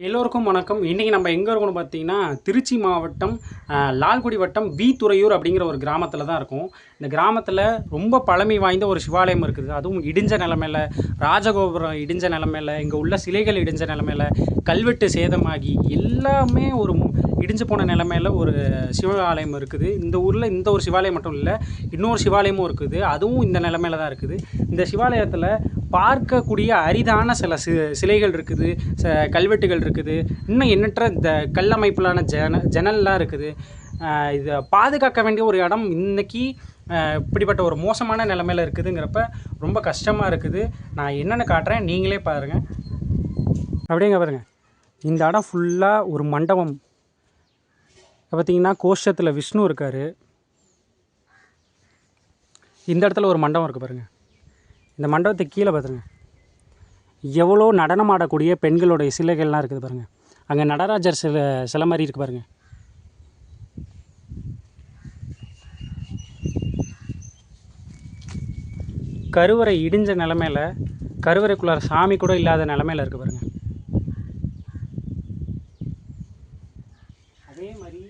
எல்லோருக்கும் வணக்கம். இன்றைக்கி நம்ம எங்கே இருக்கோம்னு பார்த்தீங்கன்னா, திருச்சி மாவட்டம் லால்குடி வட்டம் வி துறையூர் அப்படிங்கிற ஒரு கிராமத்தில் தான் இருக்கும். இந்த கிராமத்தில் ரொம்ப பழமை வாய்ந்த ஒரு சிவாலயம் இருக்குது. அதுவும் இடிஞ்ச நிலமையில, ராஜகோபுரம் இடிஞ்ச நிலமையில, இங்கே உள்ள சிலைகள் இடிஞ்ச நிலமையில, கல்வெட்டு சேதமாகி எல்லாமே ஒரு இடிஞ்சு போன நிலமையில ஒரு சிவாலயம் இருக்குது. இந்த ஊரில் இந்த ஒரு சிவாலயம் மட்டும் இல்லை, இன்னொரு சிவாலயமும் இருக்குது. அதுவும் இந்த நிலமையில தான் இருக்குது. இந்த சிவாலயத்தில் பார்க்கக்கூடிய அரிதான சில சிலைகள் இருக்குது, கல்வெட்டுகள் இருக்குது, இன்னும் எண்ணற்ற இந்த கல்லமைப்பிலான ஜன்னல்லாம் இருக்குது. இதை பாதுகாக்க வேண்டிய ஒரு இடம் இன்றைக்கி இப்படிப்பட்ட ஒரு மோசமான நிலைமையில் இருக்குதுங்கிறப்ப ரொம்ப கஷ்டமாக இருக்குது. நான் என்னென்னு காட்டுறேன், நீங்களே பாருங்கள். அப்படிங்க பாருங்கள், இந்த இடம் ஃபுல்லாக ஒரு மண்டபம். பார்த்திங்கன்னா கோஷத்தில் விஷ்ணு இருக்கார். இந்த இடத்துல ஒரு மண்டபம் இருக்குது பாருங்கள். இந்த மண்டபத்துக்கு கீழே பார்த்துருங்க, எவ்வளோ நடனம் ஆடக்கூடிய பெண்களுடைய சிலைகள்லாம் இருக்குது பாருங்கள். அங்கே நடராஜர் சிலை மாதிரி இருக்குது பாருங்கள். கருவறை இடிஞ்ச நிலமையில், கருவறைக்குள்ளார சாமி கூட இல்லாத நிலமையில் இருக்குது பாருங்கள். அதே மாதிரி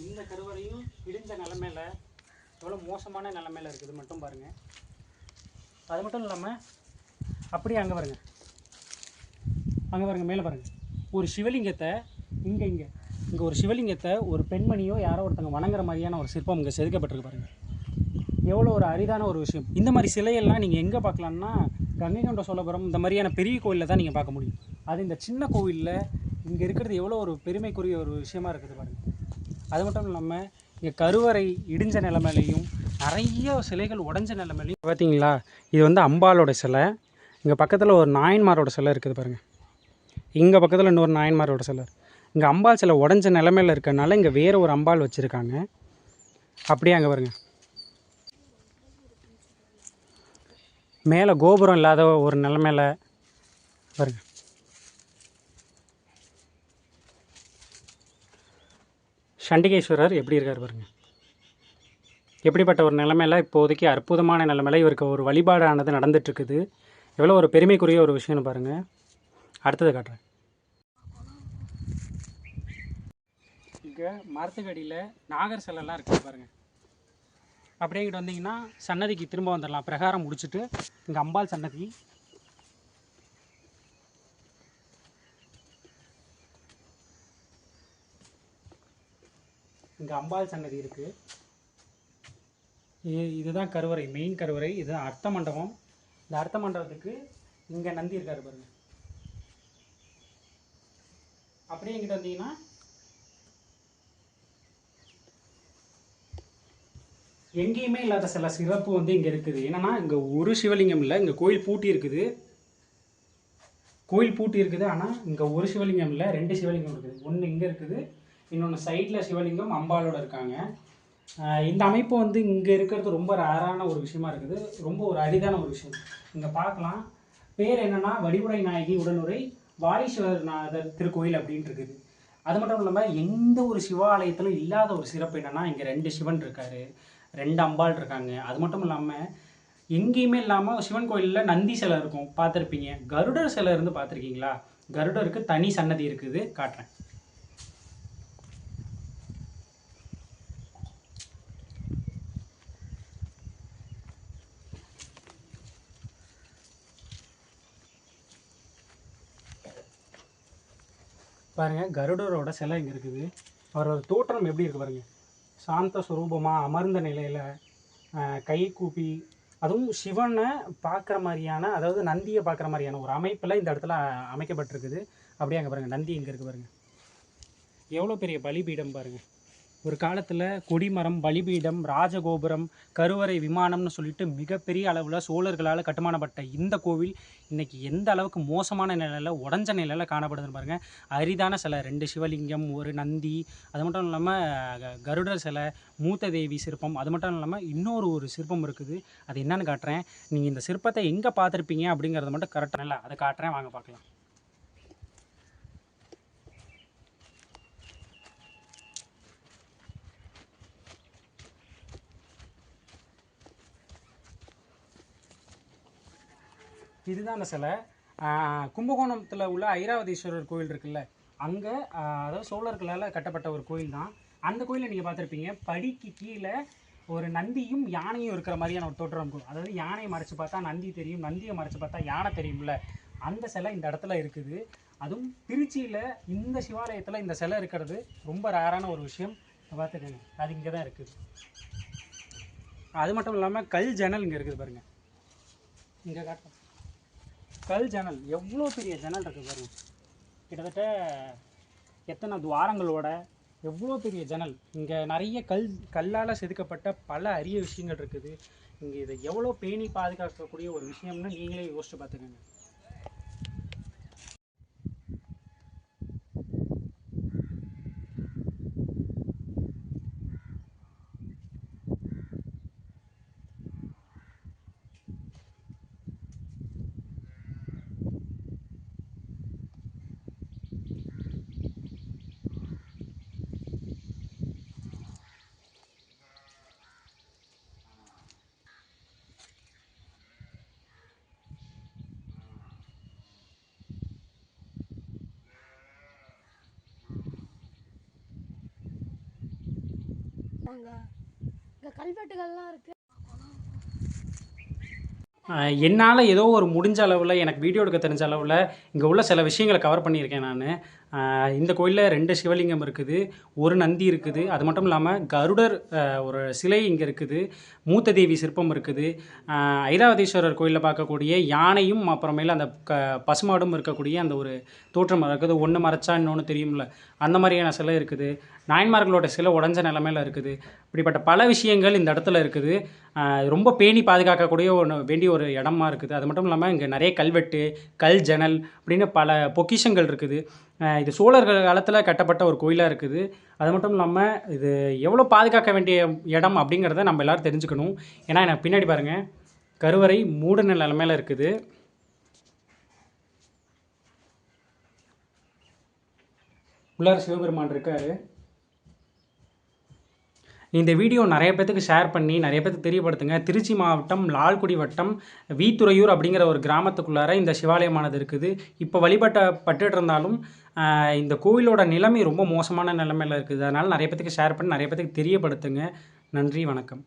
இந்த கருவறையும் இடிஞ்ச நிலமையில் எவ்வளோ மோசமான நிலமையில் இருக்குது மட்டும் பாருங்கள். அது மட்டும் இல்லாமல் அப்படியே அங்கே பாருங்கள், மேலே பாருங்கள், ஒரு சிவலிங்கத்தை இங்கே ஒரு சிவலிங்கத்தை ஒரு பெண்மணியோ யாரோ ஒருத்தங்க வணங்குற மாதிரியான ஒரு சிற்பம் இங்கே செதுக்கப்பட்டிருக்கு பாருங்கள். எவ்வளோ ஒரு அரிதான ஒரு விஷயம். இந்த மாதிரி சிலையெல்லாம் நீங்கள் எங்கே பார்க்கலான்னா, கங்கை கொண்ட சோழபுரம் இந்த மாதிரியான பெரிய கோவிலில் தான் நீங்கள் பார்க்க முடியும். அது இந்த சின்ன கோவிலில் இங்கே இருக்கிறது எவ்வளோ ஒரு பெருமைக்குரிய ஒரு விஷயமா இருக்குது பாருங்கள். அது மட்டும் இல்லாமல் இங்கே கருவறை இடிஞ்ச நிலைமையிலையும் நிறைய சிலைகள் உடஞ்ச நிலைமையிலையும் பார்த்தீங்களா, இது வந்து அம்பாலோட சிலை. இங்கே பக்கத்தில் ஒரு நாயன்மாரோட சிலை இருக்குது பாருங்கள். இங்கே பக்கத்தில் இன்னொரு நாயன்மாரோட சிலை. இங்கே அம்பாள் சிலை உடஞ்ச நிலைமையில் இருக்கிறனால இங்கே வேறு ஒரு அம்பாள் வச்சுருக்காங்க. அப்படியே அங்கே பாருங்கள், மேலே கோபுரம் இல்லாத ஒரு நிலைமையில் பாருங்கள். சண்டிகேஸ்வரர் எப்படி இருக்கார் பாருங்கள். எப்படிப்பட்ட ஒரு நிலைமையில் இப்போதைக்கு அற்புதமான நிலைமையில் இவருக்கு ஒரு வழிபாடானது நடந்துகிட்ருக்குது. எவ்வளோ ஒரு பெருமைக்குரிய ஒரு விஷயம்னு பாருங்கள். அடுத்தது காட்டுறேன். இங்கே மரத்துக்கடியில் நாகர் சிலைலாம் இருக்குது பாருங்கள். அப்படியே இங்கிட்ட வந்தீங்கன்னா சன்னதிக்கு திரும்ப வந்துடலாம். பிரகாரம் முடிச்சுட்டு இங்கே அம்பாள் சன்னதி, இங்கே அம்பாள் சன்னதி இருக்குது. இதுதான் கருவறை, மெயின் கருவறை. இதுதான் அர்த்த மண்டபம். இந்த அர்த்த மண்டபத்துக்கு இங்கே நந்தி இருக்காரு பாருங்க. அப்படியே இங்கிட்ட வந்தீங்கன்னா எங்கேயுமே இல்லாத சில சிறப்பு வந்து இங்கே இருக்குது. என்னன்னா, இங்கே ஒரு சிவலிங்கம் இல்லை, இங்கே கோயில் பூட்டி இருக்குது. ஆனால் இங்கே ஒரு சிவலிங்கம் இல்லை, 2 சிவலிங்கம் இருக்குது. ஒன்று இங்கே இருக்குது, இன்னொன்று சைடில் சிவலிங்கம் அம்பாலோட இருக்காங்க. இந்த அமைப்பு வந்து இங்கே இருக்கிறது ரொம்ப ரேரான ஒரு விஷயமா இருக்குது. ரொம்ப ஒரு அரிதான ஒரு விஷயம். இங்கே பார்க்கலாம், பேர் என்னென்னா வடிவுடை நாயகி உடனுரை வாரீஸ்வரநாதர் திருக்கோயில் அப்படின்ட்டு இருக்குது. அது மட்டும் இல்லாமல் எந்த ஒரு சிவாலயத்திலும் இல்லாத ஒரு சிறப்பு என்னென்னா, இங்கே 2 சிவன் இருக்கார், 2 அம்பாள் இருக்காங்க. அது மட்டும் இல்லாமல் எங்கேயுமே இல்லாமல் சிவன் கோயிலில் நந்தி சிலை இருக்கும், பார்த்துருப்பீங்க. கருடர் சிலை இருந்து பார்த்துருக்கீங்களா? கருடருக்கு தனி சன்னதி இருக்குது, காட்டுறேன். பாருங்கள், கருடரோட சிலை இங்கே இருக்குது. அவரோட தோற்றம் எப்படி இருக்குது பாருங்கள். சாந்த ஸ்வரூபமாக அமர்ந்த நிலையில் கை கூப்பி, அதுவும் சிவனை பார்க்குற மாதிரியான, அதாவது நந்தியை பார்க்குற மாதிரியான ஒரு அமைப்பில் இந்த இடத்துல அமைக்கப்பட்டிருக்குது. அப்படியே அங்கே பாருங்கள், நந்தி இங்கே இருக்குது பாருங்கள். எவ்வளோ பெரிய பலிபீடம் பாருங்கள். ஒரு காலத்தில் கொடிமரம், பலிபீடம், ராஜகோபுரம், கருவறை, விமானம்னு சொல்லிட்டு மிகப்பெரிய அளவில் சோழர்களால் கட்டுமானப்பட்ட இந்த கோவில் இன்றைக்கி எந்த அளவுக்கு மோசமான நிலையில், உடஞ்ச நிலையில் காணப்படுதுன்னு பாருங்கள். அரிதான சிலை, 2 சிவலிங்கம், ஒரு நந்தி, அது மட்டும் இல்லாமல் கருடர் சிலை, மூத்த தேவி சிற்பம், அது மட்டும் இல்லாமல் இன்னொரு சிற்பம் இருக்குது. அது என்னன்னு காட்டுறேன். நீங்கள் இந்த சிற்பத்தை எங்கே பார்த்துருப்பீங்க அப்படிங்கிறத மட்டும் கரெக்டாக இல்லை, அதை காட்டுறேன், வாங்க பார்க்கலாம். இதுதான் அந்த சிலை. கும்பகோணத்தில் உள்ள ஐராவதீஸ்வரர் கோயில் இருக்குல்ல, அங்கே அதாவது சோழர்களால் கட்டப்பட்ட ஒரு கோயில் தான். அந்த கோயிலை நீங்கள் பார்த்துருப்பீங்க. படிக்கு கீழே ஒரு நந்தியும் யானையும் இருக்கிற மாதிரியான ஒரு தோற்றம் இருக்கும். அதாவது யானையை மறைச்சு பார்த்தா நந்தி தெரியும், நந்தியை மறைச்சு பார்த்தா யானை தெரியும்ல, அந்த சிலை இந்த இடத்துல இருக்குது. அதுவும் திருச்சியில் இந்த சிவாலயத்தில் இந்த சிலை இருக்கிறது ரொம்ப ரேரான ஒரு விஷயம். பார்த்துக்கோங்க, அது இங்கே தான் இருக்குது. அது மட்டும் இல்லாமல் கல் ஜன்னல் இங்கே இருக்குது பாருங்கள். இங்கே காட்டுறேன், கல் ஜன்னல் எவ்வளோ பெரிய ஜன்னல் இருக்குது பாருங்கள். கிட்டத்தட்ட எத்தனை துவாரங்களோட எவ்வளோ பெரிய ஜன்னல். இங்கே நிறைய கல்லால் செதுக்கப்பட்ட பல அரிய விஷயங்கள் இருக்குது. இங்கே இதை எவ்வளோ பேணி பாதுகாக்கக்கூடிய ஒரு விஷயம்னு நீங்களே யோசிச்சு பார்த்துக்கோங்க. இங்கே கல்வெட்டுகள்லாம் இருக்குது. என்னால் ஏதோ ஒரு முடிஞ்ச அளவில், எனக்கு வீடியோ எடுக்க தெரிஞ்ச அளவில் இங்கே உள்ள சில விஷயங்களை கவர் பண்ணியிருக்கேன் நான். இந்த கோயிலில் 2 சிவலிங்கம் இருக்குது, ஒரு நந்தி இருக்குது. அது மட்டும் இல்லாமல் கருடர் ஒரு சிலை இங்கே இருக்குது, மூத்த தேவி சிற்பம் இருக்குது, ஐராவதீஸ்வரர் கோயிலில் பார்க்கக்கூடிய யானையும் அப்புறமேல அந்த பசுமாடும் இருக்கக்கூடிய அந்த ஒரு தோற்றம் இருக்குது. ஒன்று மறைச்சா இன்னொன்று தெரியும்ல, அந்த மாதிரியான சிலை இருக்குது. நாயன்மார்களோட சிலை உடஞ்ச நிலமையில் இருக்குது. இப்படிப்பட்ட பல விஷயங்கள் இந்த இடத்துல இருக்குது. ரொம்ப பேணி பாதுகாக்கக்கூடிய வேண்டிய ஒரு இடமா இருக்குது. அது மட்டும் இல்லாமல் இங்கே நிறைய கல்வெட்டு, கல் ஜன்னல் அப்படின்னு பல பொக்கிஷங்கள் இருக்குது. இது சோழர்கள் காலத்தில் கட்டப்பட்ட ஒரு கோயிலாக இருக்குது. அது மட்டும் இல்லாமல் இது எவ்வளோ பாதுகாக்க வேண்டிய இடம் அப்படிங்கிறத நம்ம எல்லோரும் தெரிஞ்சுக்கணும். ஏன்னா எனக்கு பின்னாடி பாருங்கள், கருவறை மூடின நிலைமையில் இருக்குது. உள்ளார சிவபெருமான் இருக்கார். இந்த வீடியோ நிறைய பேத்துக்கு ஷேர் பண்ணி நிறைய பேத்துக்கு தெரியப்படுத்துங்க. திருச்சி மாவட்டம் லால்குடி வட்டம் வீத்துறையூர் அப்படிங்கிற ஒரு கிராமத்துக்குள்ளார இந்த சிவாலயமானது இருக்குது. இப்போ வழிபட்டு இருந்தாலும் இந்த கோவிலோட நிலைமை ரொம்ப மோசமான நிலைமையில் இருக்குது. அதனால் நிறைய பேத்துக்கு ஷேர் பண்ணி நிறைய பேத்துக்கு தெரியப்படுத்துங்க. நன்றி, வணக்கம்.